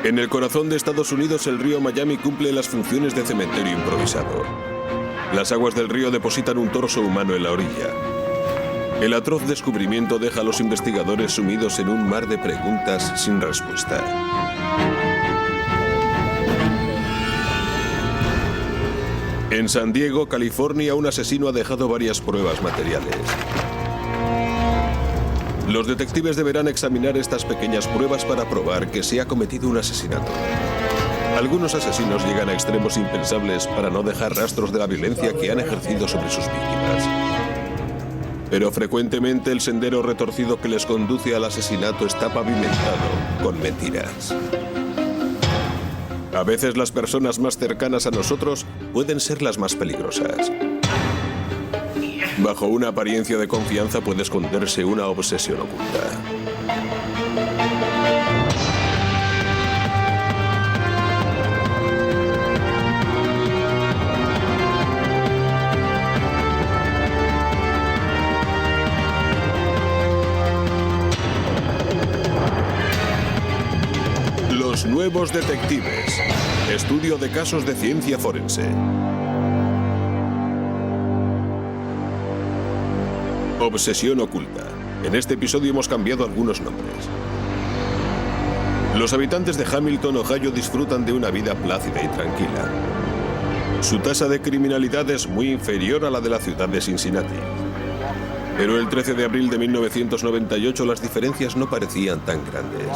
En el corazón de Estados Unidos, el río Miami cumple las funciones de cementerio improvisado. Las aguas del río depositan un torso humano en la orilla. El atroz descubrimiento deja a los investigadores sumidos en un mar de preguntas sin respuesta. En San Diego, California, un asesino ha dejado varias pruebas materiales. Los detectives deberán examinar estas pequeñas pruebas para probar que se ha cometido un asesinato. Algunos asesinos llegan a extremos impensables para no dejar rastros de la violencia que han ejercido sobre sus víctimas. Pero frecuentemente el sendero retorcido que les conduce al asesinato está pavimentado con mentiras. A veces las personas más cercanas a nosotros pueden ser las más peligrosas. Bajo una apariencia de confianza puede esconderse una obsesión oculta. Los nuevos detectives. Estudio de casos de ciencia forense. Obsesión oculta. En este episodio hemos cambiado algunos nombres. Los habitantes de Hamilton, Ohio, disfrutan de una vida plácida y tranquila. Su tasa de criminalidad es muy inferior a la de la ciudad de Cincinnati. Pero el 13 de abril de 1998 las diferencias no parecían tan grandes.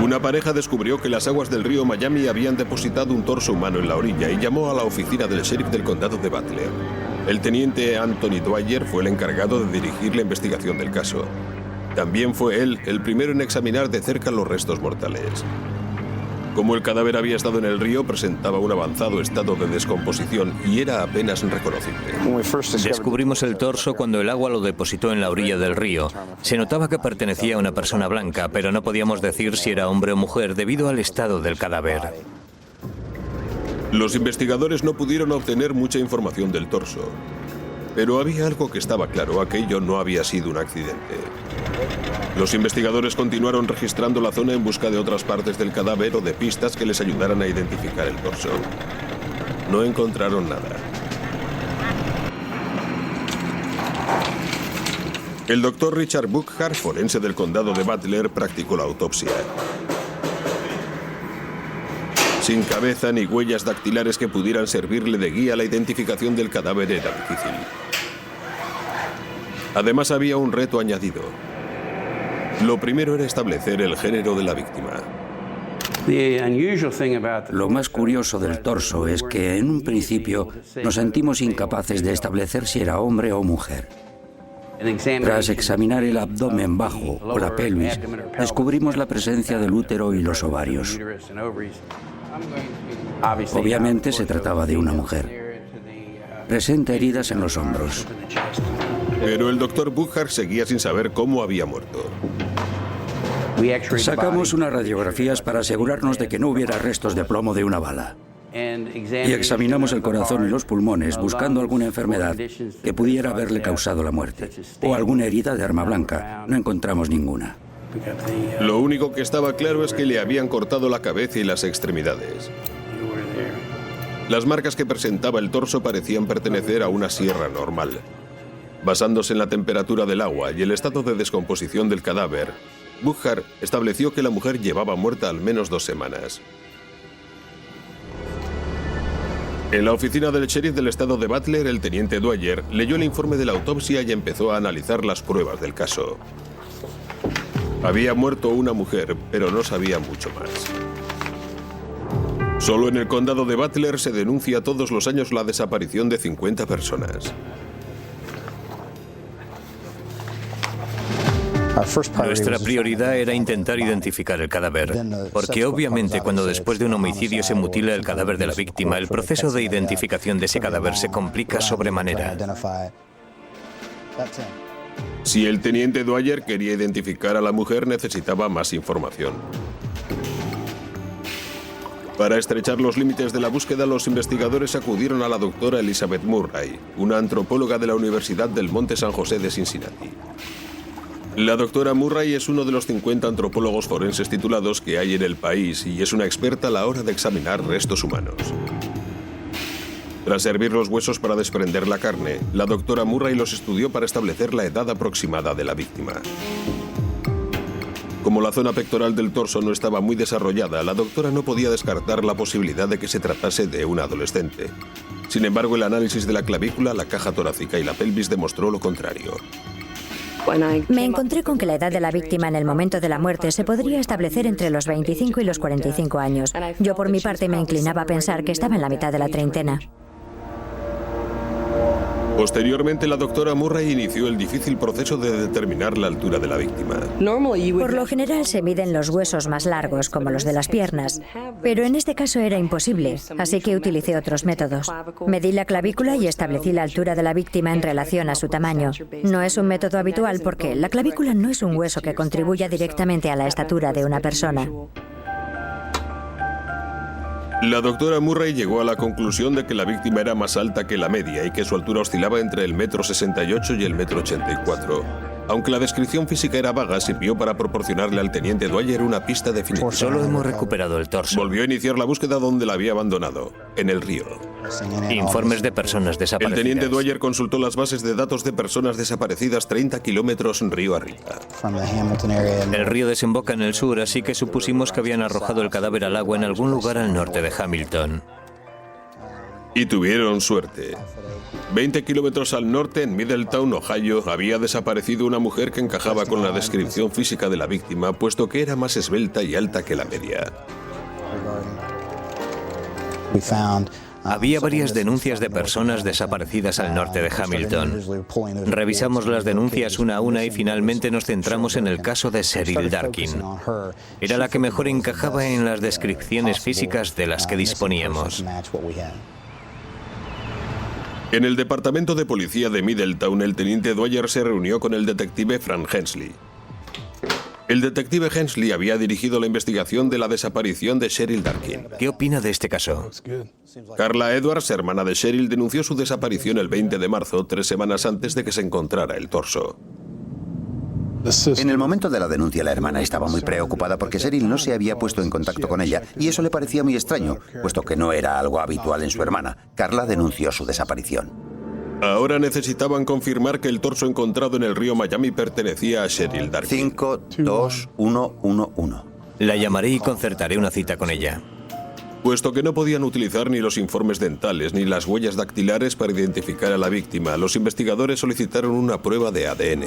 Una pareja descubrió que las aguas del río Miami habían depositado un torso humano en la orilla y llamó a la oficina del sheriff del condado de Butler. El teniente Anthony Dwyer fue el encargado de dirigir la investigación del caso. También fue él el primero en examinar de cerca los restos mortales. Como el cadáver había estado en el río, presentaba un avanzado estado de descomposición y era apenas reconocible. Descubrimos el torso cuando el agua lo depositó en la orilla del río. Se notaba que pertenecía a una persona blanca, pero no podíamos decir si era hombre o mujer debido al estado del cadáver. Los investigadores no pudieron obtener mucha información del torso. Pero había algo que estaba claro: aquello no había sido un accidente. Los investigadores continuaron registrando la zona en busca de otras partes del cadáver o de pistas que les ayudaran a identificar el torso. No encontraron nada. El doctor Richard Buckhart, forense del condado de Butler, practicó la autopsia. Sin cabeza ni huellas dactilares que pudieran servirle de guía, la identificación del cadáver era difícil. Además, había un reto añadido. Lo primero era establecer el género de la víctima. Lo más curioso del torso es que en un principio nos sentimos incapaces de establecer si era hombre o mujer. Tras examinar el abdomen bajo o la pelvis, descubrimos la presencia del útero y los ovarios. Obviamente se trataba de una mujer. Presenta heridas en los hombros. Pero el doctor Buckhart seguía sin saber cómo había muerto. Sacamos unas radiografías para asegurarnos de que no hubiera restos de plomo de una bala. Y examinamos el corazón y los pulmones buscando alguna enfermedad que pudiera haberle causado la muerte. O alguna herida de arma blanca. No encontramos ninguna. Lo único que estaba claro es que le habían cortado la cabeza y las extremidades. Las marcas que presentaba el torso parecían pertenecer a una sierra normal. Basándose en la temperatura del agua y el estado de descomposición del cadáver, Buckhart estableció que la mujer llevaba muerta al menos 2 semanas. En la oficina del sheriff del estado de Butler, el teniente Dwyer leyó el informe de la autopsia y empezó a analizar las pruebas del caso. Había muerto una mujer, pero no sabía mucho más. Solo en el condado de Butler se denuncia todos los años la desaparición de 50 personas. Nuestra prioridad era intentar identificar el cadáver, porque obviamente cuando después de un homicidio se mutila el cadáver de la víctima, el proceso de identificación de ese cadáver se complica sobremanera. Si el teniente Dwyer quería identificar a la mujer, necesitaba más información. Para estrechar los límites de la búsqueda, los investigadores acudieron a la doctora Elizabeth Murray, una antropóloga de la Universidad del Monte San José de Cincinnati. La doctora Murray es uno de los 50 antropólogos forenses titulados que hay en el país y es una experta a la hora de examinar restos humanos. Tras hervir los huesos para desprender la carne, la doctora Murray los estudió para establecer la edad aproximada de la víctima. Como la zona pectoral del torso no estaba muy desarrollada, la doctora no podía descartar la posibilidad de que se tratase de un adolescente. Sin embargo, el análisis de la clavícula, la caja torácica y la pelvis demostró lo contrario. Me encontré con que la edad de la víctima en el momento de la muerte se podría establecer entre los 25 y los 45 años. Yo por mi parte me inclinaba a pensar que estaba en la mitad de la treintena. Posteriormente, la doctora Murray inició el difícil proceso de determinar la altura de la víctima. Por lo general se miden los huesos más largos, como los de las piernas, pero en este caso era imposible, así que utilicé otros métodos. Medí la clavícula y establecí la altura de la víctima en relación a su tamaño. No es un método habitual porque la clavícula no es un hueso que contribuya directamente a la estatura de una persona. La doctora Murray llegó a la conclusión de que la víctima era más alta que la media y que su altura oscilaba entre el 1,68 m y el 1,84 m. Aunque la descripción física era vaga, sirvió para proporcionarle al teniente Dwyer una pista definitiva. Solo hemos recuperado el torso. Volvió a iniciar la búsqueda donde la había abandonado, en el río. Informes de personas El desaparecidas. teniente Dwyer consultó las bases de datos de personas desaparecidas 30 kilómetros río arriba. El río desemboca en el sur, así que supusimos que habían arrojado el cadáver al agua en algún lugar al norte de Hamilton. Y tuvieron suerte. 20 kilómetros al norte, en Middletown, Ohio, había desaparecido una mujer que encajaba con la descripción física de la víctima, puesto que era más esbelta y alta que la media. Había varias denuncias de personas desaparecidas al norte de Hamilton. Revisamos las denuncias una a una y finalmente nos centramos en el caso de Cheryl Darkin. Era la que mejor encajaba en las descripciones físicas de las que disponíamos. En el departamento de policía de Middletown, el teniente Dwyer se reunió con el detective Frank Hensley. El detective Hensley había dirigido la investigación de la desaparición de Cheryl Darkin. ¿Qué opina de este caso? Carla Edwards, hermana de Cheryl, denunció su desaparición el 20 de marzo, 3 semanas antes de que se encontrara el torso. En el momento de la denuncia, la hermana estaba muy preocupada porque Cheryl no se había puesto en contacto con ella y eso le parecía muy extraño, puesto que no era algo habitual en su hermana. Carla denunció su desaparición. Ahora necesitaban confirmar que el torso encontrado en el río Miami pertenecía a Cheryl Darkin. 52111. La llamaré y concertaré una cita con ella. Puesto que no podían utilizar ni los informes dentales ni las huellas dactilares para identificar a la víctima, los investigadores solicitaron una prueba de ADN.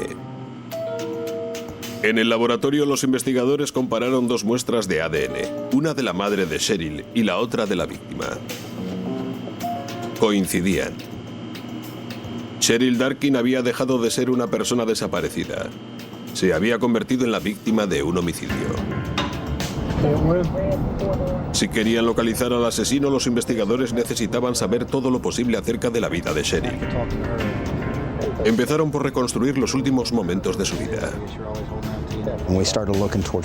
En el laboratorio, los investigadores compararon dos muestras de ADN, una de la madre de Cheryl y la otra de la víctima. Coincidían. Cheryl Darkin había dejado de ser una persona desaparecida. Se había convertido en la víctima de un homicidio. Si querían localizar al asesino, los investigadores necesitaban saber todo lo posible acerca de la vida de Cheryl. Empezaron por reconstruir los últimos momentos de su vida.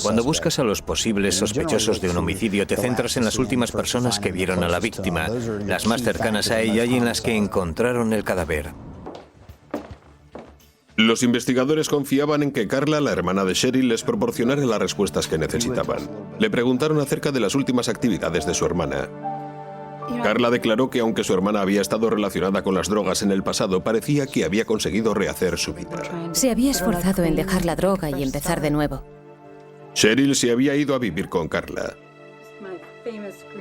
Cuando buscas a los posibles sospechosos de un homicidio, te centras en las últimas personas que vieron a la víctima, las más cercanas a ella y en las que encontraron el cadáver. Los investigadores confiaban en que Carla, la hermana de Cheryl, les proporcionara las respuestas que necesitaban. Le preguntaron acerca de las últimas actividades de su hermana. Carla declaró que aunque su hermana había estado relacionada con las drogas en el pasado, parecía que había conseguido rehacer su vida. Se había esforzado en dejar la droga y empezar de nuevo. Cheryl se había ido a vivir con Carla.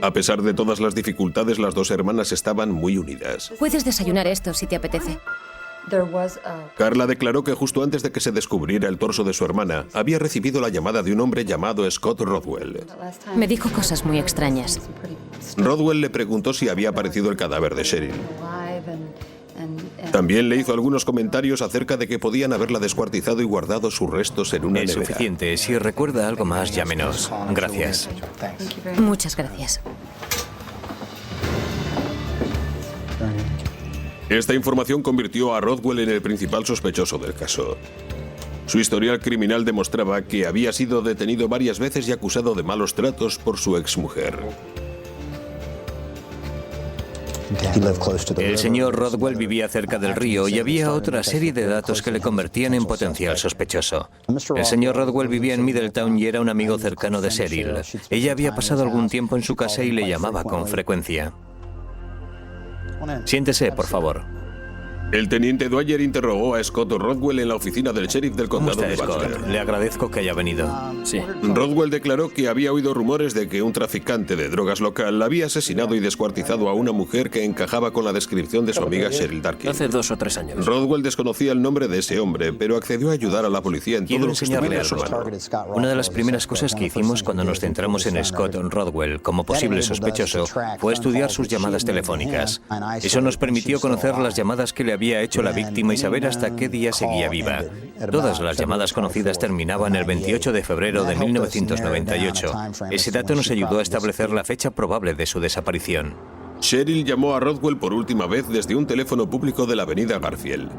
A pesar de todas las dificultades, las dos hermanas estaban muy unidas. Puedes desayunar esto si te apetece. Carla declaró que justo antes de que se descubriera el torso de su hermana, había recibido la llamada de un hombre llamado Scott Rodwell. Me dijo cosas muy extrañas. Rodwell le preguntó si había aparecido el cadáver de Cheryl. También le hizo algunos comentarios acerca de que podían haberla descuartizado y guardado sus restos en una Es nevera. suficiente. Si recuerda algo más, llámenos. Gracias. Muchas gracias. Esta información convirtió a Rodwell en el principal sospechoso del caso. Su historial criminal demostraba que había sido detenido varias veces y acusado de malos tratos por su exmujer. El señor Rodwell vivía cerca del río y había otra serie de datos que le convertían en potencial sospechoso. El señor Rodwell vivía en Middletown y era un amigo cercano de Cheryl. Ella había pasado algún tiempo en su casa y le llamaba con frecuencia. Siéntese, por favor. El teniente Dwyer interrogó a Scott Rodwell en la oficina del sheriff del ¿Cómo condado está, de Scott? Butler. Le agradezco que haya venido. Sí. Rodwell declaró que había oído rumores de que un traficante de drogas local había asesinado y descuartizado a una mujer que encajaba con la descripción de su amiga Cheryl Darkin. Hace 2 o 3 años. Rodwell desconocía el nombre de ese hombre, pero accedió a ayudar a la policía en todo Quiero lo que estuviera enseñarle a su mano. algo. Una de las primeras cosas que hicimos cuando nos centramos en Scott Rodwell como posible sospechoso fue estudiar sus llamadas telefónicas. Eso nos permitió conocer las llamadas que le había hecho la víctima y saber hasta qué día seguía viva. Todas las llamadas conocidas terminaban el 28 de febrero de 1998. Ese dato nos ayudó a establecer la fecha probable de su desaparición. Cheryl llamó a Rodwell por última vez desde un teléfono público de la avenida Garfield.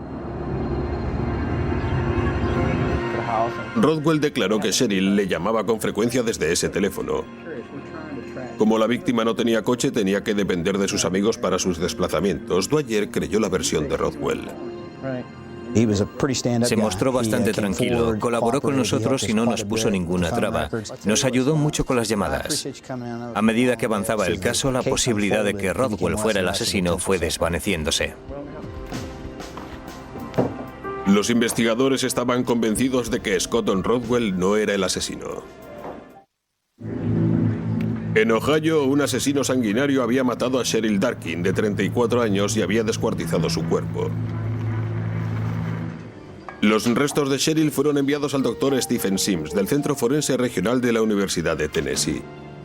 Rodwell declaró que Cheryl le llamaba con frecuencia desde ese teléfono. Como la víctima no tenía coche, tenía que depender de sus amigos para sus desplazamientos. Dwyer creyó la versión de Rodwell. Se mostró bastante tranquilo, colaboró con nosotros y no nos puso ninguna traba. Nos ayudó mucho con las llamadas. A medida que avanzaba el caso, la posibilidad de que Rodwell fuera el asesino fue desvaneciéndose. Los investigadores estaban convencidos de que Scott Rodwell no era el asesino. En Ohio, un asesino sanguinario había matado a Cheryl Darkin, de 34 años, y había descuartizado su cuerpo. Los restos de Cheryl fueron enviados al doctor Stephen Sims, del Centro Forense Regional de la Universidad de Tennessee.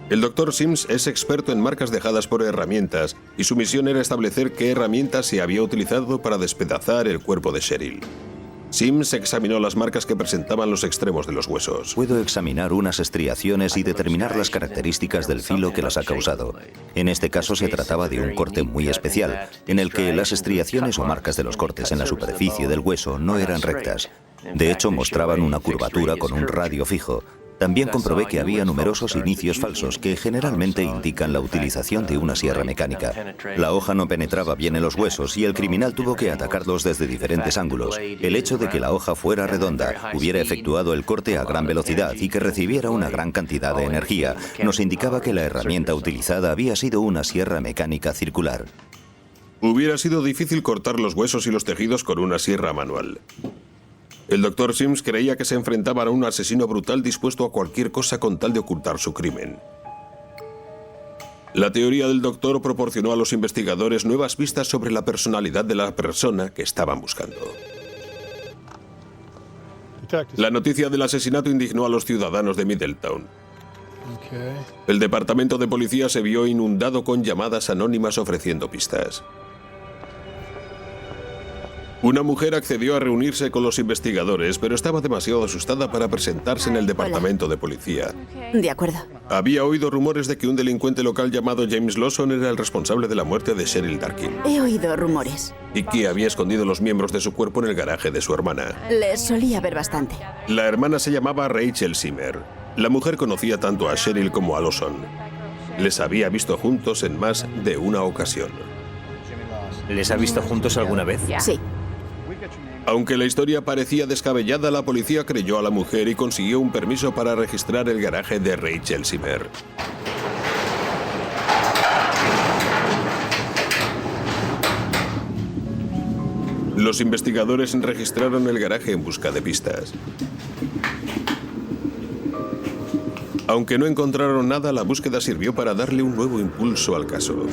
El doctor Sims es experto en marcas dejadas por herramientas, y su misión era establecer qué herramientas se había utilizado para despedazar el cuerpo de Cheryl. Sims examinó las marcas que presentaban los extremos de los huesos. Puedo examinar unas estriaciones y determinar las características del filo que las ha causado. En este caso se trataba de un corte muy especial, en el que las estriaciones o marcas de los cortes en la superficie del hueso no eran rectas. De hecho, mostraban una curvatura con un radio fijo. También comprobé que había numerosos inicios falsos que generalmente indican la utilización de una sierra mecánica. La hoja no penetraba bien en los huesos y el criminal tuvo que atacarlos desde diferentes ángulos. El hecho de que la hoja fuera redonda, hubiera efectuado el corte a gran velocidad y que recibiera una gran cantidad de energía, nos indicaba que la herramienta utilizada había sido una sierra mecánica circular. Hubiera sido difícil cortar los huesos y los tejidos con una sierra manual. El doctor Sims creía que se enfrentaban a un asesino brutal dispuesto a cualquier cosa con tal de ocultar su crimen. La teoría del doctor proporcionó a los investigadores nuevas pistas sobre la personalidad de la persona que estaban buscando. La noticia del asesinato indignó a los ciudadanos de Middletown. El departamento de policía se vio inundado con llamadas anónimas ofreciendo pistas. Una mujer accedió a reunirse con los investigadores, pero estaba demasiado asustada para presentarse en el departamento de policía. De acuerdo. Había oído rumores de que un delincuente local llamado James Lawson era el responsable de la muerte de Cheryl Darkin He oído rumores. y que había escondido los miembros de su cuerpo en el garaje de su hermana. Les solía ver bastante. La hermana se llamaba Rachel Zimmer. La mujer conocía tanto a Cheryl como a Lawson. Les había visto juntos en más de una ocasión. ¿Les ha visto juntos alguna vez? Sí. Aunque la historia parecía descabellada, la policía creyó a la mujer y consiguió un permiso para registrar el garaje de Rachel Zimmer. Los investigadores registraron el garaje en busca de pistas. Aunque no encontraron nada, la búsqueda sirvió para darle un nuevo impulso al caso.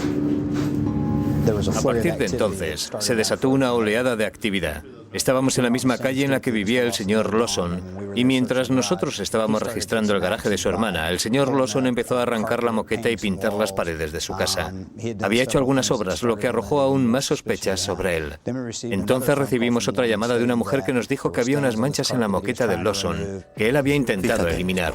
A partir de entonces, se desató una oleada de actividad. Estábamos en la misma calle en la que vivía el señor Lawson, y mientras nosotros estábamos registrando el garaje de su hermana, el señor Lawson empezó a arrancar la moqueta y pintar las paredes de su casa. Había hecho algunas obras, lo que arrojó aún más sospechas sobre él. Entonces recibimos otra llamada de una mujer que nos dijo que había unas manchas en la moqueta de Lawson, que él había intentado eliminar.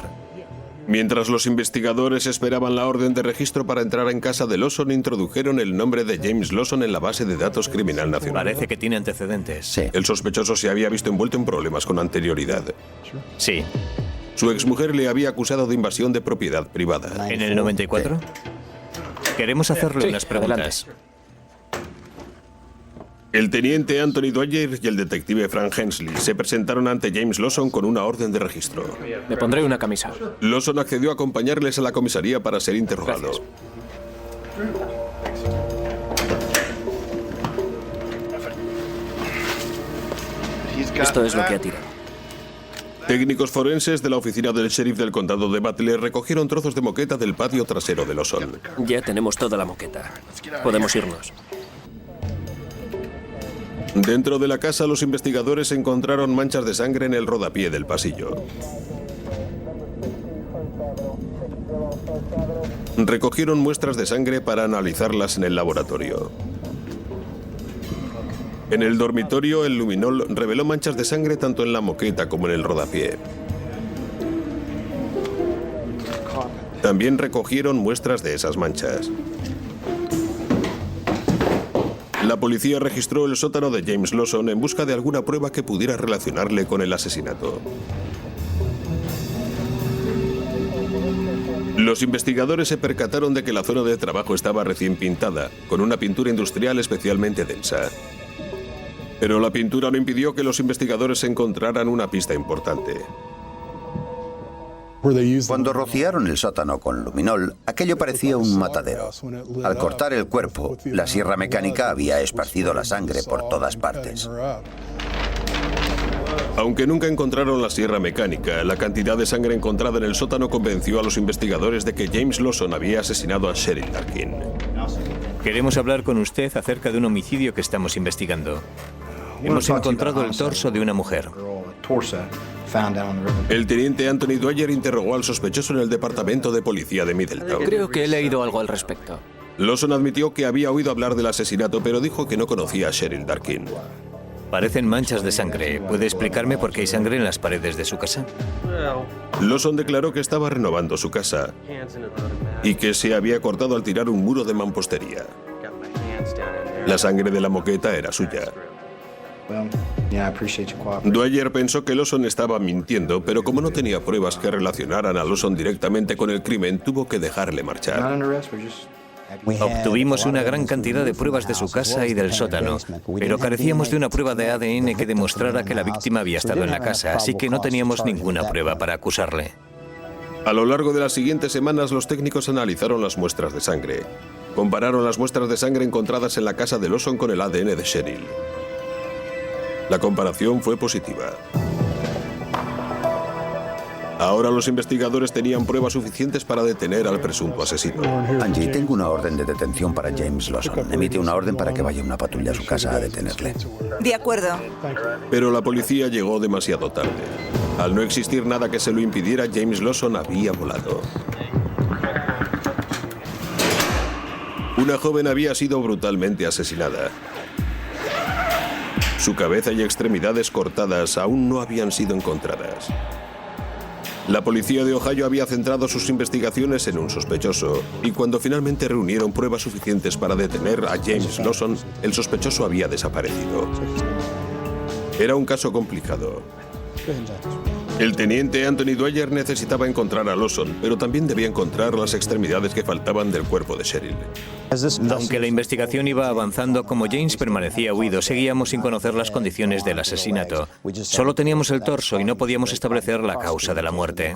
Mientras los investigadores esperaban la orden de registro para entrar en casa de Lawson, introdujeron el nombre de James Lawson en la base de datos criminal nacional. Parece que tiene antecedentes. Sí. El sospechoso se había visto envuelto en problemas con anterioridad. Sí. Su exmujer le había acusado de invasión de propiedad privada. ¿En el 94? Queremos hacerle unas preguntas. El teniente Anthony Dwyer y el detective Frank Hensley se presentaron ante James Lawson con una orden de registro. Me pondré una camisa. Lawson accedió a acompañarles a la comisaría para ser interrogado. Gracias. Esto es lo que ha tirado. Técnicos forenses de la oficina del sheriff del condado de Butler recogieron trozos de moqueta del patio trasero de Lawson. Ya tenemos toda la moqueta. Podemos irnos. Dentro de la casa, los investigadores encontraron manchas de sangre en el rodapié del pasillo. Recogieron muestras de sangre para analizarlas en el laboratorio. En el dormitorio, el luminol reveló manchas de sangre tanto en la moqueta como en el rodapié. También recogieron muestras de esas manchas. La policía registró el sótano de James Lawson en busca de alguna prueba que pudiera relacionarle con el asesinato. Los investigadores se percataron de que la zona de trabajo estaba recién pintada, con una pintura industrial especialmente densa. Pero la pintura no impidió que los investigadores encontraran una pista importante. Cuando rociaron el sótano con luminol, aquello parecía un matadero. Al cortar el cuerpo, la sierra mecánica había esparcido la sangre por todas partes. Aunque nunca encontraron la sierra mecánica, la cantidad de sangre encontrada en el sótano convenció a los investigadores de que James Lawson había asesinado a Cheryl Darkin. Queremos hablar con usted acerca de un homicidio que estamos investigando. Hemos encontrado el torso de una mujer. El teniente Anthony Dwyer interrogó al sospechoso en el departamento de policía de Middletown. Creo que he leído algo al respecto. Lawson admitió que había oído hablar del asesinato, pero dijo que no conocía a Cheryl Darkin. Parecen manchas de sangre. ¿Puede explicarme por qué hay sangre en las paredes de su casa? Lawson declaró que estaba renovando su casa y que se había cortado al tirar un muro de mampostería. La sangre de la moqueta era suya. Dwyer pensó que Lawson estaba mintiendo, pero como no tenía pruebas que relacionaran a Lawson directamente con el crimen, tuvo que dejarle marchar. Obtuvimos una gran cantidad de pruebas de su casa y del sótano, pero carecíamos de una prueba de ADN que demostrara que la víctima había estado en la casa, así que no teníamos ninguna prueba para acusarle. A lo largo de las siguientes semanas, los técnicos analizaron las muestras de sangre. Compararon las muestras de sangre encontradas en la casa de Lawson con el ADN de Cheryl. La comparación fue positiva. Ahora los investigadores tenían pruebas suficientes para detener al presunto asesino. Angie, tengo una orden de detención para James Lawson. Emite una orden para que vaya una patrulla a su casa a detenerle. De acuerdo. Pero la policía llegó demasiado tarde. Al no existir nada que se lo impidiera, James Lawson había volado. Una joven había sido brutalmente asesinada. Su cabeza y extremidades cortadas aún no habían sido encontradas. La policía de Ohio había centrado sus investigaciones en un sospechoso, y cuando finalmente reunieron pruebas suficientes para detener a James Lawson, el sospechoso había desaparecido. Era un caso complicado. El teniente Anthony Dwyer necesitaba encontrar a Lawson, pero también debía encontrar las extremidades que faltaban del cuerpo de Cheryl. Aunque la investigación iba avanzando, como James permanecía huido, seguíamos sin conocer las condiciones del asesinato. Solo teníamos el torso y no podíamos establecer la causa de la muerte.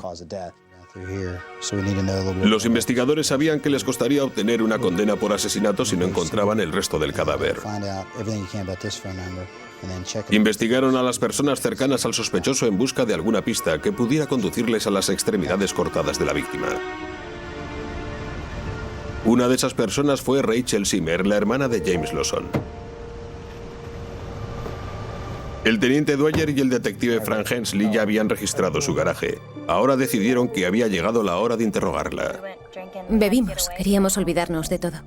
Los investigadores sabían que les costaría obtener una condena por asesinato si no encontraban el resto del cadáver. Investigaron a las personas cercanas al sospechoso en busca de alguna pista que pudiera conducirles a las extremidades cortadas de la víctima. Una de esas personas fue Rachel Zimmer, la hermana de James Lawson. El teniente Dwyer y el detective Frank Hensley ya habían registrado su garaje. Ahora decidieron que había llegado la hora de interrogarla. Bebimos, queríamos olvidarnos de todo.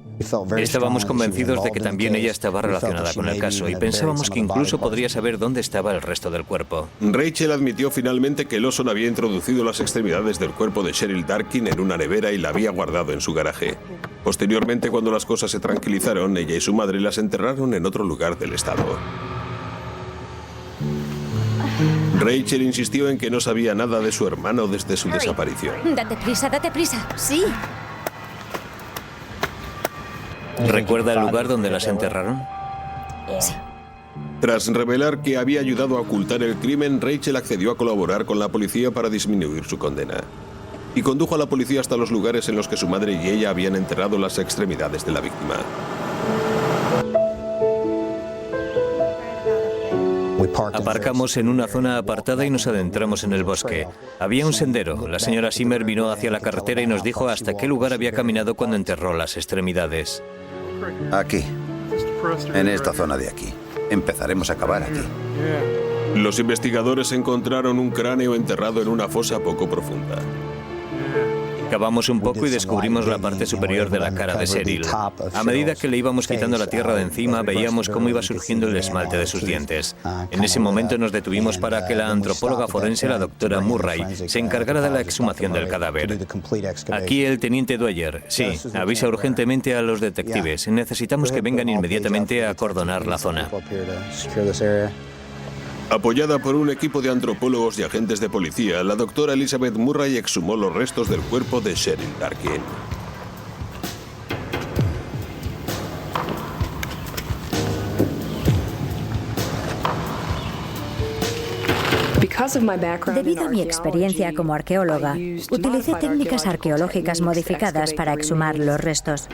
Estábamos convencidos de que también ella estaba relacionada con el caso y pensábamos que incluso podría saber dónde estaba el resto del cuerpo. Rachel admitió finalmente que Lawson había introducido las extremidades del cuerpo de Cheryl Darkin en una nevera y la había guardado en su garaje. Posteriormente, cuando las cosas se tranquilizaron, ella y su madre las enterraron en otro lugar del estado. Rachel insistió en que no sabía nada de su hermano desde su desaparición. Date prisa, sí. ¿Recuerda el lugar donde las enterraron? Sí. Tras revelar que había ayudado a ocultar el crimen, Rachel accedió a colaborar con la policía para disminuir su condena. Y condujo a la policía hasta los lugares en los que su madre y ella habían enterrado las extremidades de la víctima. Aparcamos en una zona apartada y nos adentramos en el bosque. Había un sendero. La señora Zimmer vino hacia la carretera y nos dijo hasta qué lugar había caminado cuando enterró las extremidades. Aquí, en esta zona de aquí. Empezaremos a cavar aquí. Los investigadores encontraron un cráneo enterrado en una fosa poco profunda. Cavamos un poco y descubrimos la parte superior de la cara de Cheryl. A medida que le íbamos quitando la tierra de encima, veíamos cómo iba surgiendo el esmalte de sus dientes. En ese momento nos detuvimos para que la antropóloga forense, la doctora Murray, se encargara de la exhumación del cadáver. Aquí el teniente Dwyer. Sí, avisa urgentemente a los detectives. Necesitamos que vengan inmediatamente a acordonar la zona. Apoyada por un equipo de antropólogos y agentes de policía, la doctora Elizabeth Murray exhumó los restos del cuerpo de Cheryl Darkin. Debido a mi experiencia como arqueóloga, utilicé técnicas arqueológicas modificadas para exhumar los restos.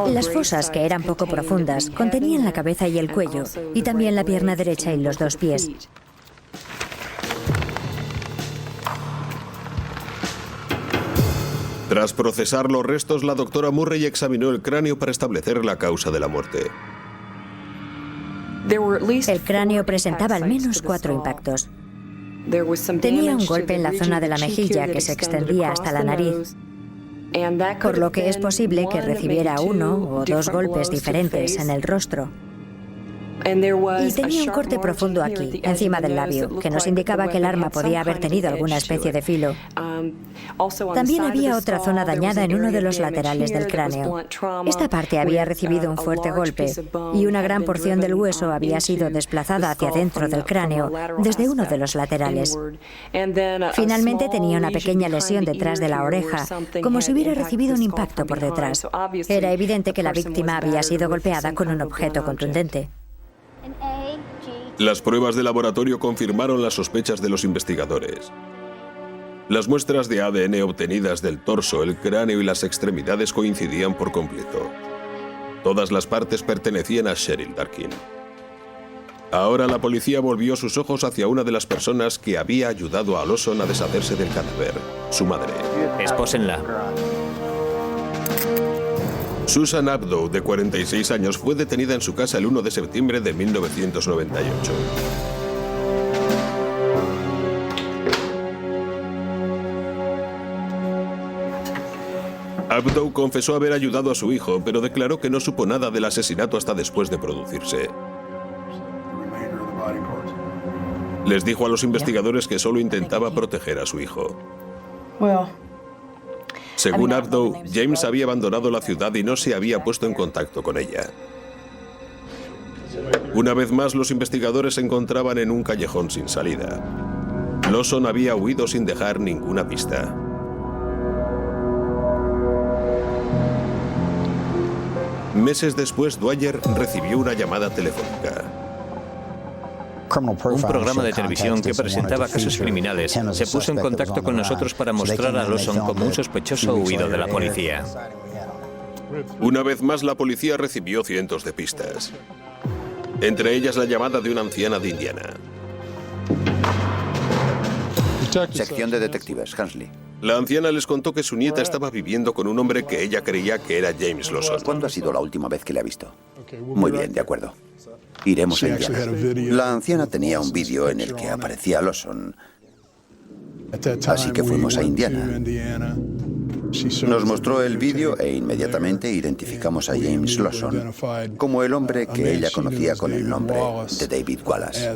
Las fosas, que eran poco profundas, contenían la cabeza y el cuello, y también la pierna derecha y los dos pies. Tras procesar los restos, la doctora Murray examinó el cráneo para establecer la causa de la muerte. El cráneo presentaba al menos 4 impactos. Tenía un golpe en la zona de la mejilla que se extendía hasta la nariz, por lo que es posible que recibiera 1 o 2 golpes diferentes en el rostro. Y tenía un corte profundo aquí, encima del labio, que nos indicaba que el arma podía haber tenido alguna especie de filo. También había otra zona dañada en uno de los laterales del cráneo. Esta parte había recibido un fuerte golpe y una gran porción del hueso había sido desplazada hacia dentro del cráneo desde uno de los laterales. Finalmente tenía una pequeña lesión detrás de la oreja, como si hubiera recibido un impacto por detrás. Era evidente que la víctima había sido golpeada con un objeto contundente. Las pruebas de laboratorio confirmaron las sospechas de los investigadores. Las muestras de ADN obtenidas del torso, el cráneo y las extremidades coincidían por completo. Todas las partes pertenecían a Cheryl Darkin. Ahora la policía volvió sus ojos hacia una de las personas que había ayudado a Lawson a deshacerse del cadáver, su madre. Espósenla. Susan Abdo, de 46 años, fue detenida en su casa el 1 de septiembre de 1998. Abdo confesó haber ayudado a su hijo, pero declaró que no supo nada del asesinato hasta después de producirse. Les dijo a los investigadores que solo intentaba proteger a su hijo. Según Abdo, James había abandonado la ciudad y no se había puesto en contacto con ella. Una vez más, los investigadores se encontraban en un callejón sin salida. Lawson había huido sin dejar ninguna pista. Meses después, Dwyer recibió una llamada telefónica. Un programa de televisión que presentaba casos criminales se puso en contacto con nosotros para mostrar a Lawson como un sospechoso huido de la policía. Una vez más, la policía recibió cientos de pistas. Entre ellas la llamada de una anciana de Indiana. Sección de detectives, Hansley. La anciana les contó que su nieta estaba viviendo con un hombre que ella creía que era James Lawson. ¿Cuándo ha sido la última vez que le ha visto? Muy bien, de acuerdo. Iremos a Indiana. La anciana tenía un vídeo en el que aparecía Lawson. Así que fuimos a Indiana. Nos mostró el vídeo e inmediatamente identificamos a James Lawson como el hombre que ella conocía con el nombre de David Wallace.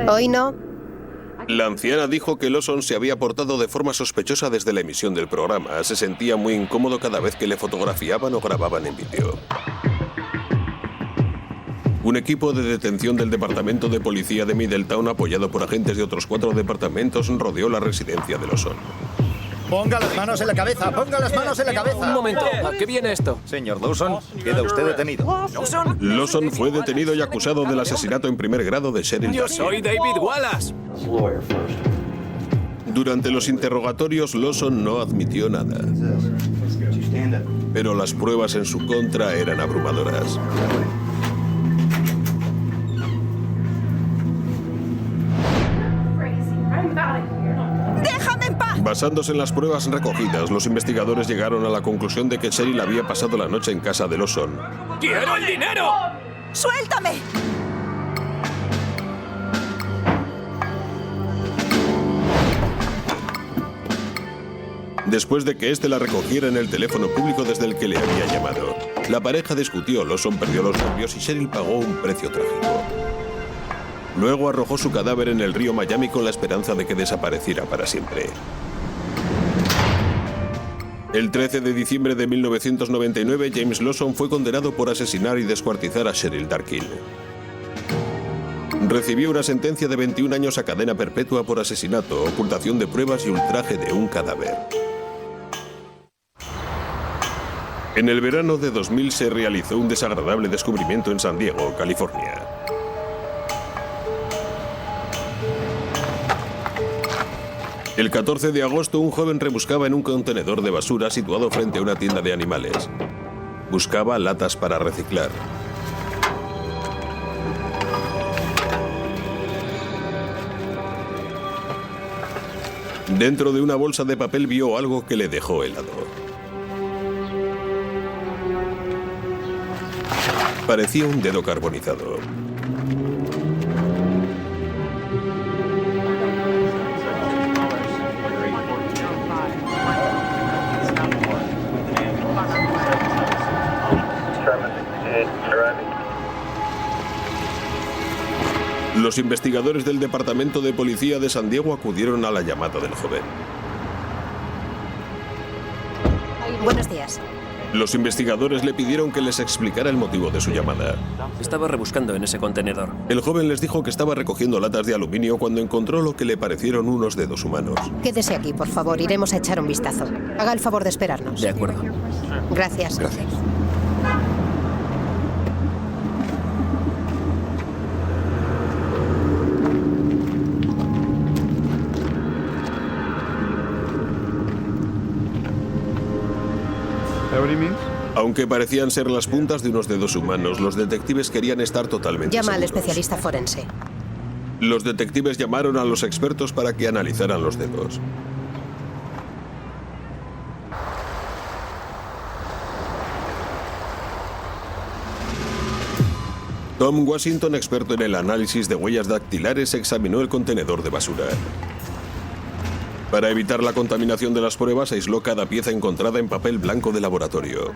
Hoy no. La anciana dijo que Lawson se había portado de forma sospechosa desde la emisión del programa. Se sentía muy incómodo cada vez que le fotografiaban o grababan en vídeo. Un equipo de detención del Departamento de Policía de Middletown, apoyado por agentes de otros 4 departamentos, rodeó la residencia de Lawson. Ponga las manos en la cabeza, ponga las manos en la cabeza. Un momento, ¿a qué viene esto? Señor Dawson, queda usted detenido. Lawson fue detenido y acusado del asesinato en primer grado de Cheryl Yo Darkin. soy David Wallace. Durante los interrogatorios, Lawson no admitió nada. Pero las pruebas en su contra eran abrumadoras. ¡Déjame en paz! Basándose en las pruebas recogidas, los investigadores llegaron a la conclusión de que Cheryl había pasado la noche en casa de Lawson. ¡Quiero el dinero! ¡Suéltame! Después de que éste la recogiera en el teléfono público desde el que le había llamado, la pareja discutió, Lawson perdió los nervios y Cheryl pagó un precio trágico. Luego arrojó su cadáver en el río Miami con la esperanza de que desapareciera para siempre. El 13 de diciembre de 1999, James Lawson fue condenado por asesinar y descuartizar a Cheryl Darkin. Recibió una sentencia de 21 años a cadena perpetua por asesinato, ocultación de pruebas y ultraje de un cadáver. En el verano de 2000 se realizó un desagradable descubrimiento en San Diego, California. El 14 de agosto, un joven rebuscaba en un contenedor de basura situado frente a una tienda de animales. Buscaba latas para reciclar. Dentro de una bolsa de papel vio algo que le dejó helado. Parecía un dedo carbonizado. Los investigadores del Departamento de Policía de San Diego acudieron a la llamada del joven. Buenos días. Los investigadores le pidieron que les explicara el motivo de su llamada. Estaba rebuscando en ese contenedor. El joven les dijo que estaba recogiendo latas de aluminio cuando encontró lo que le parecieron unos dedos humanos. Quédese aquí, por favor. Iremos a echar un vistazo. Haga el favor de esperarnos. De acuerdo. Gracias. Gracias. Aunque parecían ser las puntas de unos dedos humanos, los detectives querían estar totalmente Llama al seguros. especialista forense. Los detectives llamaron a los expertos para que analizaran los dedos. Tom Washington, experto en el análisis de huellas dactilares, examinó el contenedor de basura. Para evitar la contaminación de las pruebas, aisló cada pieza encontrada en papel blanco de laboratorio.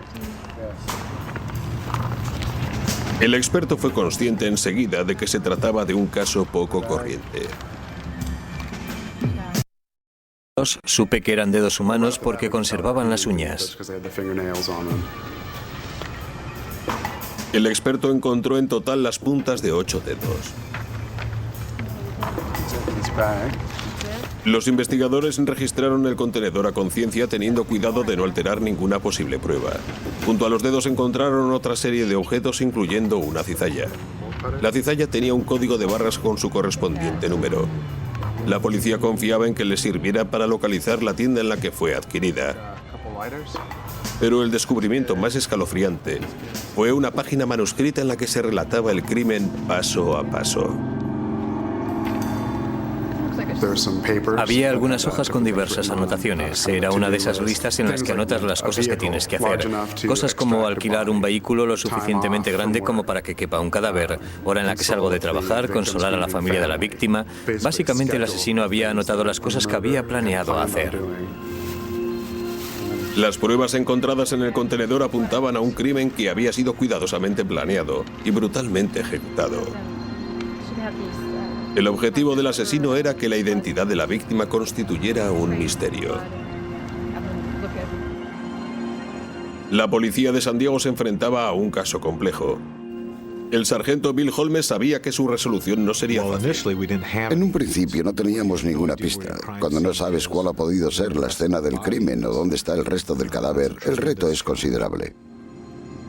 El experto fue consciente enseguida de que se trataba de un caso poco corriente. Supe que eran dedos humanos porque conservaban las uñas. El experto encontró en total las puntas de 8 dedos. Los investigadores registraron el contenedor a conciencia teniendo cuidado de no alterar ninguna posible prueba. Junto a los dedos encontraron otra serie de objetos incluyendo una cizalla. La cizalla tenía un código de barras con su correspondiente número. La policía confiaba en que les sirviera para localizar la tienda en la que fue adquirida. Pero el descubrimiento más escalofriante fue una página manuscrita en la que se relataba el crimen paso a paso. Había algunas hojas con diversas anotaciones. Era una de esas listas en las que anotas las cosas que tienes que hacer. Cosas como alquilar un vehículo lo suficientemente grande como para que quepa un cadáver, hora en la que salgo de trabajar, consolar a la familia de la víctima. Básicamente el asesino había anotado las cosas que había planeado hacer. Las pruebas encontradas en el contenedor apuntaban a un crimen que había sido cuidadosamente planeado y brutalmente ejecutado. El objetivo del asesino era que la identidad de la víctima constituyera un misterio. La policía de San Diego se enfrentaba a un caso complejo. El sargento Bill Holmes sabía que su resolución no sería fácil. En un principio no teníamos ninguna pista. Cuando no sabes cuál ha podido ser la escena del crimen o dónde está el resto del cadáver, el reto es considerable.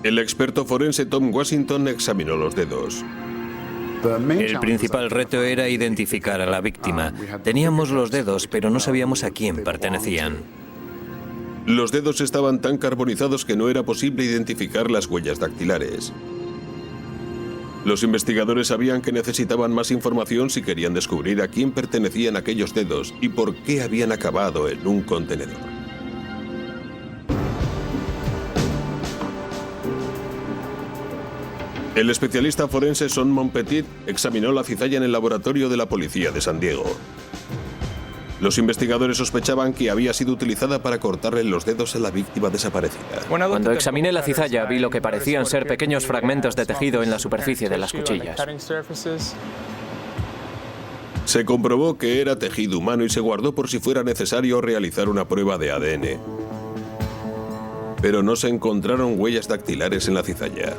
El experto forense Tom Washington examinó los dedos. El principal reto era identificar a la víctima. Teníamos los dedos, pero no sabíamos a quién pertenecían. Los dedos estaban tan carbonizados que no era posible identificar las huellas dactilares. Los investigadores sabían que necesitaban más información si querían descubrir a quién pertenecían aquellos dedos y por qué habían acabado en un contenedor. El especialista forense Sean Monpetit examinó la cizalla en el laboratorio de la policía de San Diego. Los investigadores sospechaban que había sido utilizada para cortarle los dedos a la víctima desaparecida. Cuando examiné la cizalla, vi lo que parecían ser pequeños fragmentos de tejido en la superficie de las cuchillas. Se comprobó que era tejido humano y se guardó por si fuera necesario realizar una prueba de ADN. Pero no se encontraron huellas dactilares en la cizalla.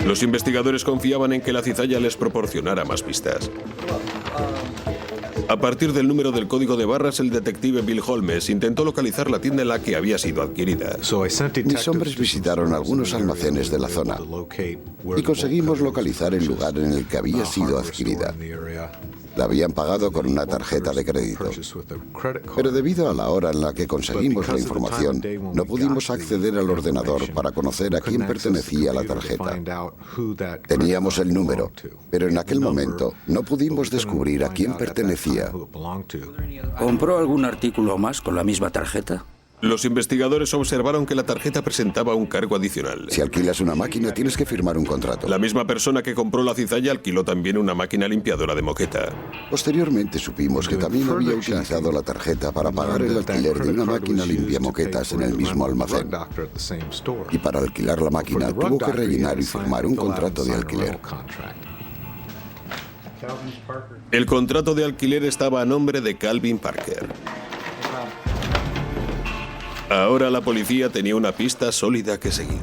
Los investigadores confiaban en que la cizalla les proporcionara más pistas. A partir del número del código de barras, el detective Bill Holmes intentó localizar la tienda en la que había sido adquirida. Mis hombres visitaron algunos almacenes de la zona y conseguimos localizar el lugar en el que había sido adquirida. La habían pagado con una tarjeta de crédito. Pero debido a la hora en la que conseguimos la información, no pudimos acceder al ordenador para conocer a quién pertenecía la tarjeta. Teníamos el número, pero en aquel momento no pudimos descubrir a quién pertenecía. ¿Compró algún artículo más con la misma tarjeta? Los investigadores observaron que la tarjeta presentaba un cargo adicional. Si alquilas una máquina, tienes que firmar un contrato. La misma persona que compró la cizalla alquiló también una máquina limpiadora de moqueta. Posteriormente supimos que también había utilizado la tarjeta para pagar el alquiler de una máquina limpiamoquetas en el mismo almacén. Y para alquilar la máquina tuvo que rellenar y firmar un contrato de alquiler. El contrato de alquiler estaba a nombre de Calvin Parker. Ahora la policía tenía una pista sólida que seguir.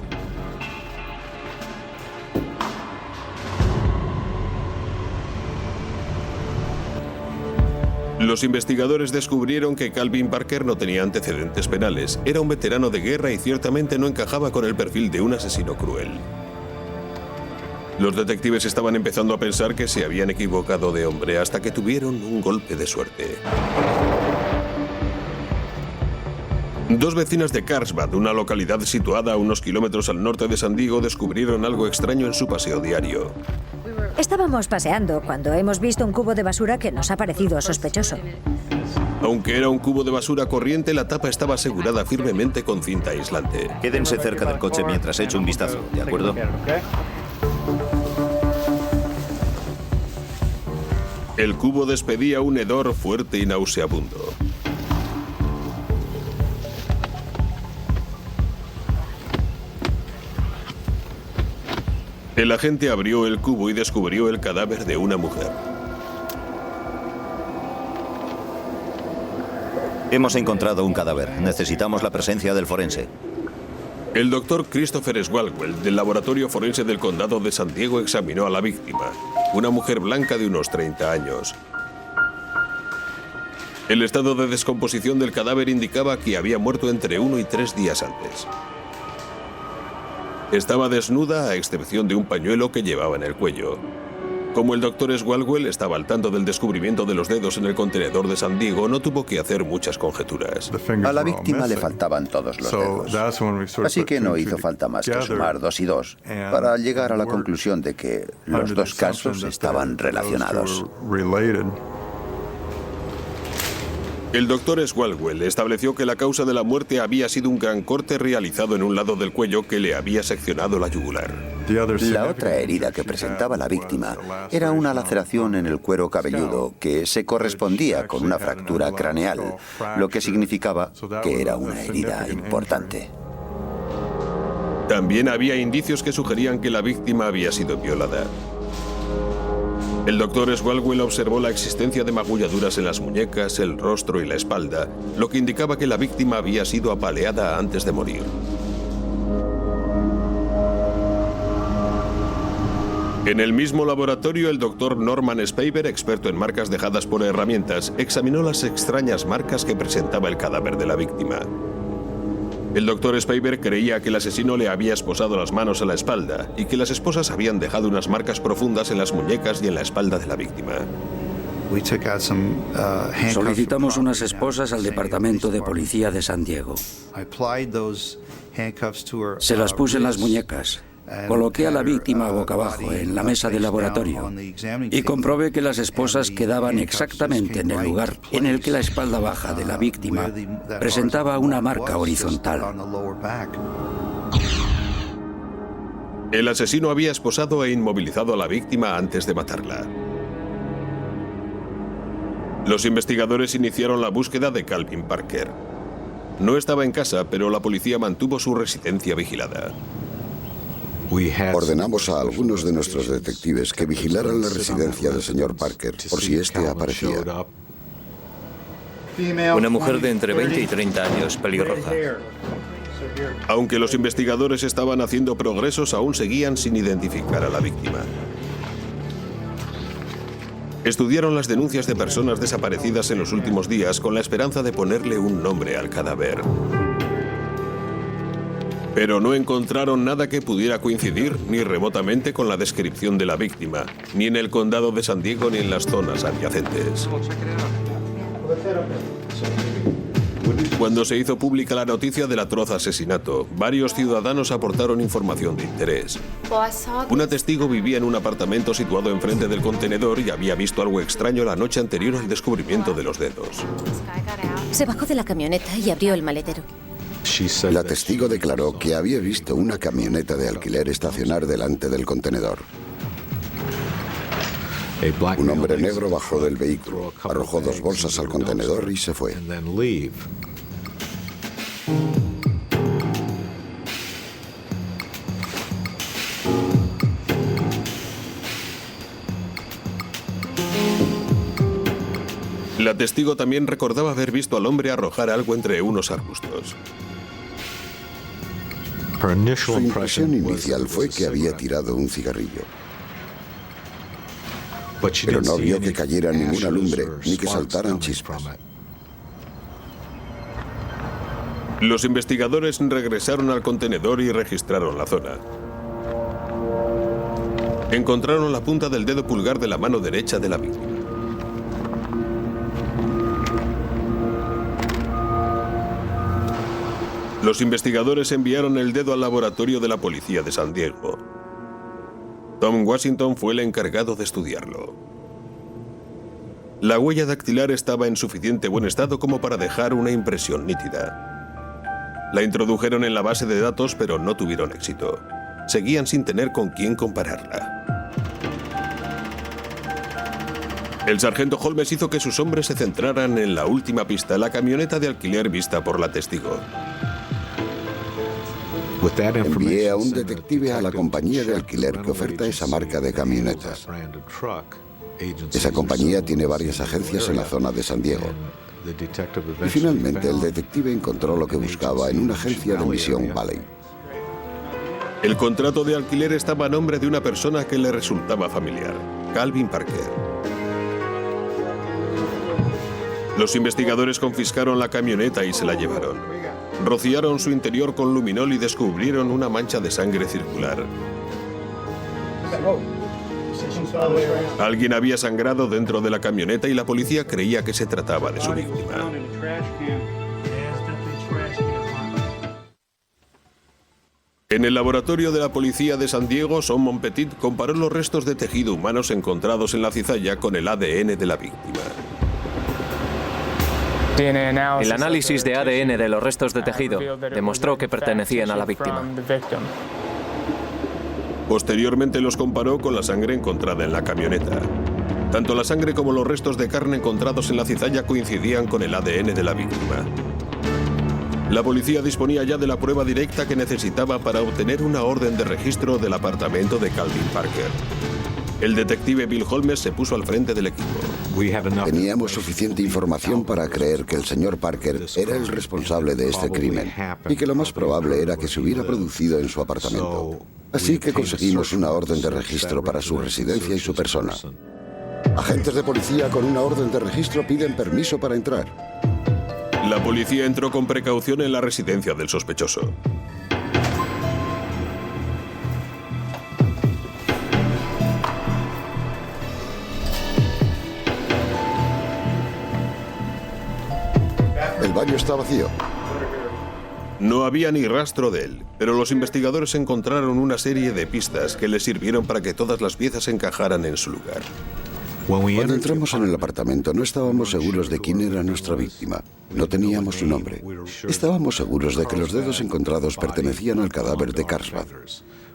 Los investigadores descubrieron que Calvin Parker no tenía antecedentes penales, era un veterano de guerra y ciertamente no encajaba con el perfil de un asesino cruel. Los detectives estaban empezando a pensar que se habían equivocado de hombre hasta que tuvieron un golpe de suerte. Dos vecinas de Carlsbad, una localidad situada a unos kilómetros al norte de San Diego, descubrieron algo extraño en su paseo diario. Estábamos paseando cuando hemos visto un cubo de basura que nos ha parecido sospechoso. Aunque era un cubo de basura corriente, la tapa estaba asegurada firmemente con cinta aislante. Quédense cerca del coche mientras echo un vistazo, ¿de acuerdo? El cubo despedía un hedor fuerte y nauseabundo. El agente abrió el cubo y descubrió el cadáver de una mujer. Hemos encontrado un cadáver. Necesitamos la presencia del forense. El doctor Christopher Swalwell, del Laboratorio Forense del Condado de San Diego, examinó a la víctima, una mujer blanca de unos 30 años. El estado de descomposición del cadáver indicaba que había muerto entre 1 y 3 días antes. Estaba desnuda a excepción de un pañuelo que llevaba en el cuello. Como el doctor Swalwell estaba al tanto del descubrimiento de los dedos en el contenedor de San Diego, no tuvo que hacer muchas conjeturas. A la víctima le faltaban todos los dedos. Así que no hizo falta más que sumar 2 y 2 para llegar a la conclusión de que los dos casos estaban relacionados. El doctor Swalwell estableció que la causa de la muerte había sido un gran corte realizado en un lado del cuello que le había seccionado la yugular. La otra herida que presentaba la víctima era una laceración en el cuero cabelludo que se correspondía con una fractura craneal, lo que significaba que era una herida importante. También había indicios que sugerían que la víctima había sido violada. El doctor Swalwell observó la existencia de magulladuras en las muñecas, el rostro y la espalda, lo que indicaba que la víctima había sido apaleada antes de morir. En el mismo laboratorio, el doctor Norman Spaber, experto en marcas dejadas por herramientas, examinó las extrañas marcas que presentaba el cadáver de la víctima. El doctor Spaber creía que el asesino le había esposado las manos a la espalda y que las esposas habían dejado unas marcas profundas en las muñecas y en la espalda de la víctima. Solicitamos unas esposas al Departamento de Policía de San Diego. Se las puse en las muñecas. Coloqué a la víctima boca abajo en la mesa de laboratorio y comprobé que las esposas quedaban exactamente en el lugar en el que la espalda baja de la víctima presentaba una marca horizontal. El asesino había esposado e inmovilizado a la víctima antes de matarla. Los investigadores iniciaron la búsqueda de Calvin Parker. No estaba en casa, pero la policía mantuvo su residencia vigilada. Ordenamos a algunos de nuestros detectives que vigilaran la residencia del señor Parker por si éste aparecía. Una mujer de entre 20 y 30 años, pelirroja. Aunque los investigadores estaban haciendo progresos, aún seguían sin identificar a la víctima. Estudiaron las denuncias de personas desaparecidas en los últimos días con la esperanza de ponerle un nombre al cadáver. Pero no encontraron nada que pudiera coincidir ni remotamente con la descripción de la víctima, ni en el condado de San Diego ni en las zonas adyacentes. Cuando se hizo pública la noticia del atroz asesinato, varios ciudadanos aportaron información de interés. Una testigo vivía en un apartamento situado enfrente del contenedor y había visto algo extraño la noche anterior al descubrimiento de los dedos. Se bajó de la camioneta y abrió el maletero. La testigo declaró que había visto una camioneta de alquiler estacionar delante del contenedor. Un hombre negro bajó del vehículo, arrojó 2 bolsas al contenedor y se fue. La testigo también recordaba haber visto al hombre arrojar algo entre unos arbustos. Su impresión inicial fue que había tirado un cigarrillo. Pero no vio que cayera ninguna lumbre ni que saltaran chispas. Los investigadores regresaron al contenedor y registraron la zona. Encontraron la punta del dedo pulgar de la mano derecha de la víctima. Los investigadores enviaron el dedo al laboratorio de la policía de San Diego. Tom Washington fue el encargado de estudiarlo. La huella dactilar estaba en suficiente buen estado como para dejar una impresión nítida. La introdujeron en la base de datos, pero no tuvieron éxito. Seguían sin tener con quién compararla. El sargento Holmes hizo que sus hombres se centraran en la última pista, la camioneta de alquiler vista por la testigo. Envié a un detective a la compañía de alquiler que oferta esa marca de camionetas. Esa compañía tiene varias agencias en la zona de San Diego. Y finalmente el detective encontró lo que buscaba en una agencia de Mission Valley. El contrato de alquiler estaba a nombre de una persona que le resultaba familiar, Calvin Parker. Los investigadores confiscaron la camioneta y se la llevaron. Rociaron su interior con luminol y descubrieron una mancha de sangre circular. Alguien había sangrado dentro de la camioneta y la policía creía que se trataba de su víctima. En el laboratorio de la policía de San Diego, Son Monpetit comparó los restos de tejido humanos encontrados en la cizalla con el ADN de la víctima. El análisis de ADN de los restos de tejido demostró que pertenecían a la víctima. Posteriormente los comparó con la sangre encontrada en la camioneta. Tanto la sangre como los restos de carne encontrados en la cizalla coincidían con el ADN de la víctima. La policía disponía ya de la prueba directa que necesitaba para obtener una orden de registro del apartamento de Calvin Parker. El detective Bill Holmes se puso al frente del equipo. Teníamos suficiente información para creer que el señor Parker era el responsable de este crimen y que lo más probable era que se hubiera producido en su apartamento. Así que conseguimos una orden de registro para su residencia y su persona. Agentes de policía con una orden de registro piden permiso para entrar. La policía entró con precaución en la residencia del sospechoso. El baño está vacío. No había ni rastro de él, pero los investigadores encontraron una serie de pistas que les sirvieron para que todas las piezas encajaran en su lugar. Cuando entramos en el apartamento no estábamos seguros de quién era nuestra víctima. No teníamos su nombre. Estábamos seguros de que los dedos encontrados pertenecían al cadáver de Carlsbad,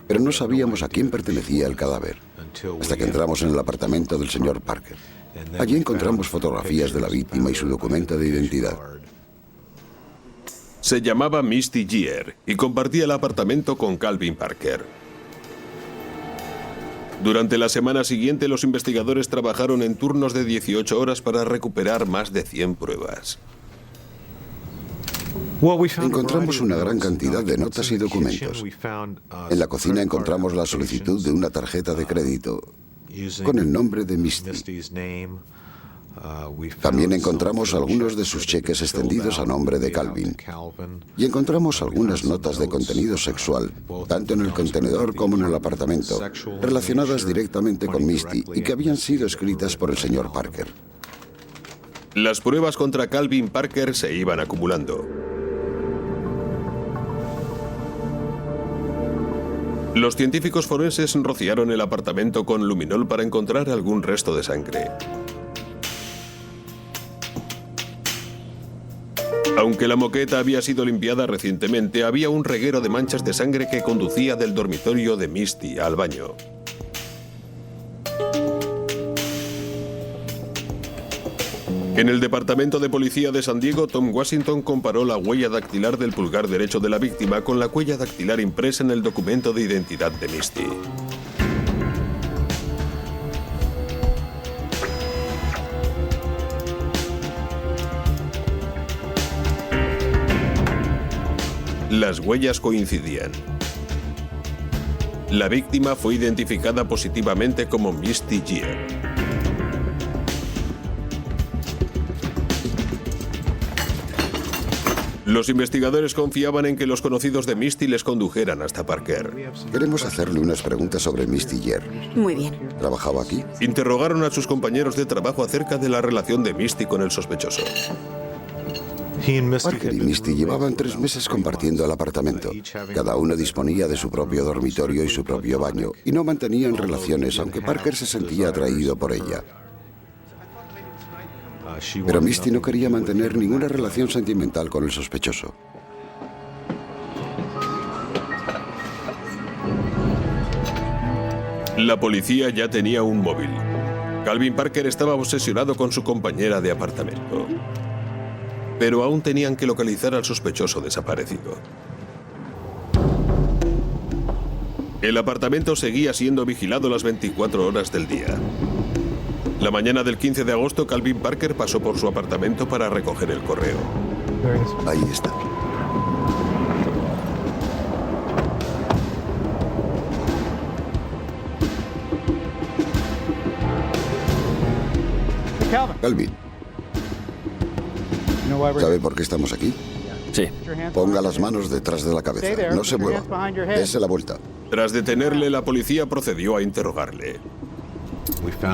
pero no sabíamos a quién pertenecía el cadáver, hasta que entramos en el apartamento del señor Parker. Allí encontramos fotografías de la víctima y su documento de identidad. Se llamaba Misty Geer y compartía el apartamento con Calvin Parker. Durante la semana siguiente, los investigadores trabajaron en turnos de 18 horas para recuperar más de 100 pruebas. Encontramos una gran cantidad de notas y documentos. En la cocina encontramos la solicitud de una tarjeta de crédito con el nombre de Misty. También encontramos algunos de sus cheques extendidos a nombre de Calvin. Y encontramos algunas notas de contenido sexual, tanto en el contenedor como en el apartamento, relacionadas directamente con Misty y que habían sido escritas por el señor Parker. Las pruebas contra Calvin Parker se iban acumulando. Los científicos forenses rociaron el apartamento con luminol para encontrar algún resto de sangre. Aunque la moqueta había sido limpiada recientemente, había un reguero de manchas de sangre que conducía del dormitorio de Misty al baño. En el departamento de policía de San Diego, Tom Washington comparó la huella dactilar del pulgar derecho de la víctima con la huella dactilar impresa en el documento de identidad de Misty. Las huellas coincidían. La víctima fue identificada positivamente como Misty Geer. Los investigadores confiaban en que los conocidos de Misty les condujeran hasta Parker. Queremos hacerle unas preguntas sobre Misty Geer. Muy bien. ¿Trabajaba aquí? Interrogaron a sus compañeros de trabajo acerca de la relación de Misty con el sospechoso. Parker y Misty llevaban 3 meses compartiendo el apartamento. Cada uno disponía de su propio dormitorio y su propio baño, y no mantenían relaciones, aunque Parker se sentía atraído por ella. Pero Misty no quería mantener ninguna relación sentimental con el sospechoso. La policía ya tenía un móvil. Calvin Parker estaba obsesionado con su compañera de apartamento. Pero aún tenían que localizar al sospechoso desaparecido. El apartamento seguía siendo vigilado las 24 horas del día. La mañana del 15 de agosto, Calvin Parker pasó por su apartamento para recoger el correo. Ahí está. Calvin. ¿Sabe por qué estamos aquí? Sí. Ponga las manos detrás de la cabeza. No se mueva. Dese la vuelta. Tras detenerle, la policía procedió a interrogarle.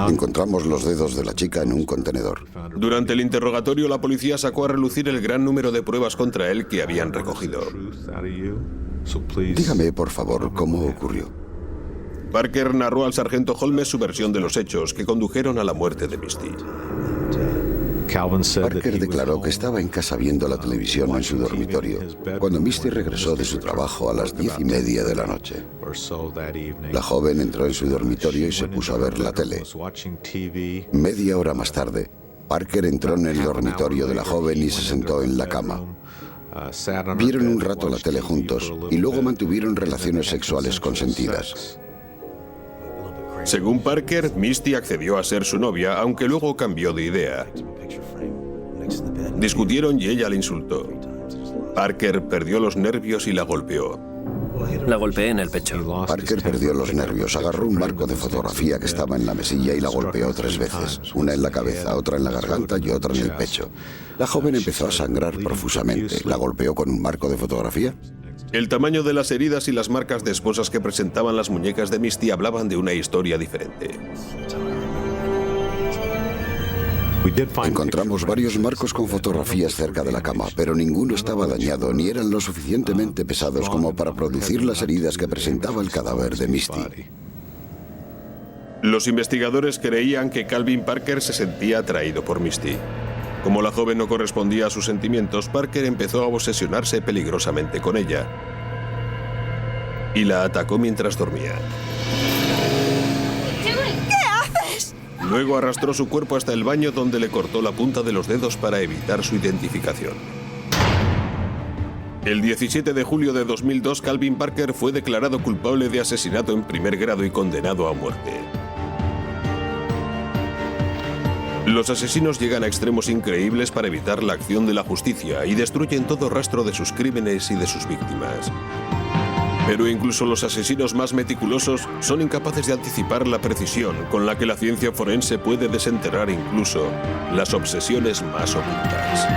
Encontramos los dedos de la chica en un contenedor. Durante el interrogatorio, la policía sacó a relucir el gran número de pruebas contra él que habían recogido. Dígame, por favor, cómo ocurrió. Parker narró al sargento Holmes su versión de los hechos que condujeron a la muerte de Misty. Parker declaró que estaba en casa viendo la televisión en su dormitorio cuando Misty regresó de su trabajo a las 10:30 de la noche. La joven entró en su dormitorio y se puso a ver la tele. Media hora más tarde, Parker entró en el dormitorio de la joven y se sentó en la cama. Vieron un rato la tele juntos y luego mantuvieron relaciones sexuales consentidas. Según Parker, Misty accedió a ser su novia, aunque luego cambió de idea. Discutieron y ella le insultó. Parker perdió los nervios y la golpeó. La golpeé en el pecho. Parker perdió los nervios, agarró un marco de fotografía que estaba en la mesilla y la golpeó 3 veces. Una en la cabeza, otra en la garganta y otra en el pecho. La joven empezó a sangrar profusamente. ¿La golpeó con un marco de fotografía? El tamaño de las heridas y las marcas de esposas que presentaban las muñecas de Misty hablaban de una historia diferente. Encontramos varios marcos con fotografías cerca de la cama, pero ninguno estaba dañado ni eran lo suficientemente pesados como para producir las heridas que presentaba el cadáver de Misty. Los investigadores creían que Calvin Parker se sentía atraído por Misty. Como la joven no correspondía a sus sentimientos, Parker empezó a obsesionarse peligrosamente con ella y la atacó mientras dormía. Luego arrastró su cuerpo hasta el baño, donde le cortó la punta de los dedos para evitar su identificación. El 17 de julio de 2002, Calvin Parker fue declarado culpable de asesinato en primer grado y condenado a muerte. Los asesinos llegan a extremos increíbles para evitar la acción de la justicia y destruyen todo rastro de sus crímenes y de sus víctimas. Pero incluso los asesinos más meticulosos son incapaces de anticipar la precisión con la que la ciencia forense puede desenterrar incluso las obsesiones más ocultas.